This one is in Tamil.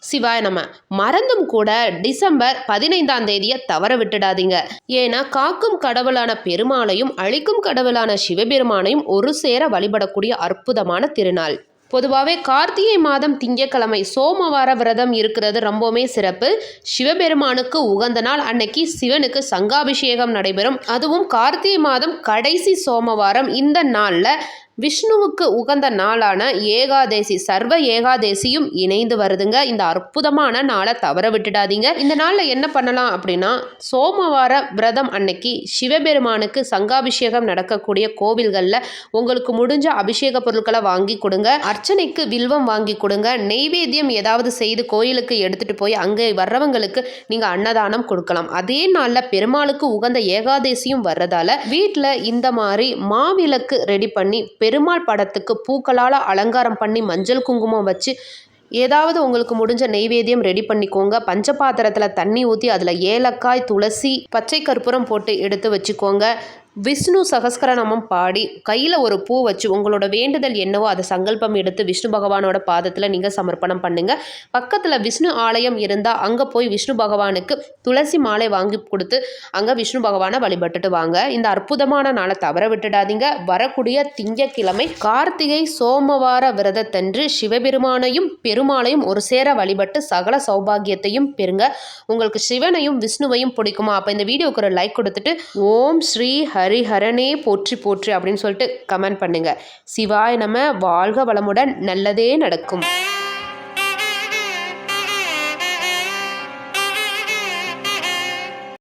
சிவாய நம. மறந்தும் கூட டிசம்பர் 15ஆம் தேதியை தவற விட்டுடாதீங்க. ஏன்னா காக்கும் கடவுளான பெருமாளையும் அழிக்கும் கடவுளான சிவபெருமானையும் ஒரு சேர வழிபடக்கூடிய அற்புதமான திருநாள். பொதுவாகவே கார்த்திகை மாதம் திங்கட்கிழமை சோமவார விரதம் இருக்கிறது ரொம்பவுமே சிறப்பு. சிவபெருமானுக்கு உகந்த நாள். அன்னைக்கு சிவனுக்கு சங்காபிஷேகம் நடைபெறும். அதுவும் கார்த்திகை மாதம் கடைசி சோமவாரம். இந்த நாளில் விஷ்ணுவுக்கு உகந்த நாளான ஏகாதேசி, சர்வ ஏகாதேசியும் இணைந்து வருதுங்க. இந்த அற்புதமான நாளை தவற விட்டுடாதீங்க. இந்த நாளில் என்ன பண்ணலாம் அப்படின்னா, சோமவார விரதம் அன்னைக்கு சிவபெருமானுக்கு சங்காபிஷேகம் நடக்கக்கூடிய கோவில்களில் உங்களுக்கு முடிஞ்ச அபிஷேக பொருட்களை வாங்கி கொடுங்க. அர்ச்சனைக்கு வில்வம் வாங்கி கொடுங்க. நெய்வேத்தியம் ஏதாவது செய்து கோயிலுக்கு எடுத்துட்டு போய் அங்கே வர்றவங்களுக்கு நீங்கள் அன்னதானம் கொடுக்கலாம். அதே நாளில் பெருமாளுக்கு உகந்த ஏகாதேசியும் வர்றதால வீட்டில் இந்த மாதிரி மாவிளக்கு ரெடி பண்ணி பெருமாள் படத்துக்கு பூக்களால் அலங்காரம் பண்ணி மஞ்சள் குங்குமம் வச்சு ஏதாவது உங்களுக்கு முடிஞ்ச நெய்வேத்தியம் ரெடி பண்ணிக்கோங்க. பஞ்சபாத்திரத்தில் தண்ணி ஊற்றி அதில் ஏலக்காய், துளசி, பச்சை கற்பூரம் போட்டு எடுத்து வச்சுக்கோங்க. விஷ்ணு சகஸ்கரநாமம் பாடி கையில் ஒரு பூ வச்சு உங்களோட வேண்டுதல் என்னவோ அதை சங்கல்பம் எடுத்து விஷ்ணு பகவானோட பாதத்தில் நீங்கள் சமர்ப்பணம் பண்ணுங்கள். பக்கத்தில் விஷ்ணு ஆலயம் இருந்தால் அங்கே போய் விஷ்ணு பகவானுக்கு துளசி மாலை வாங்கி கொடுத்து அங்கே விஷ்ணு பகவானை வழிபட்டுட்டு வாங்க. இந்த அற்புதமான நாளை தவற விட்டுடாதீங்க. வரக்கூடிய திங்கட்கிழமை கார்த்திகை சோமவார விரதத்தன்று சிவபெருமானையும் பெருமாளையும் ஒரு சேர வழிபட்டு சகல சௌபாகியத்தையும் பெறுங்க. உங்களுக்கு சிவனையும் விஷ்ணுவையும் பிடிக்குமா? அப்போ இந்த வீடியோக்கு ஒரு லைக் கொடுத்துட்டு ஓம் ஸ்ரீ ஹரிஹரனே போற்றி போற்றி அப்படின்னு சொல்லிட்டு கமெண்ட் பண்ணுங்க. சிவாய நம. வாழ்க வளமுடன். நல்லதே நடக்கும்.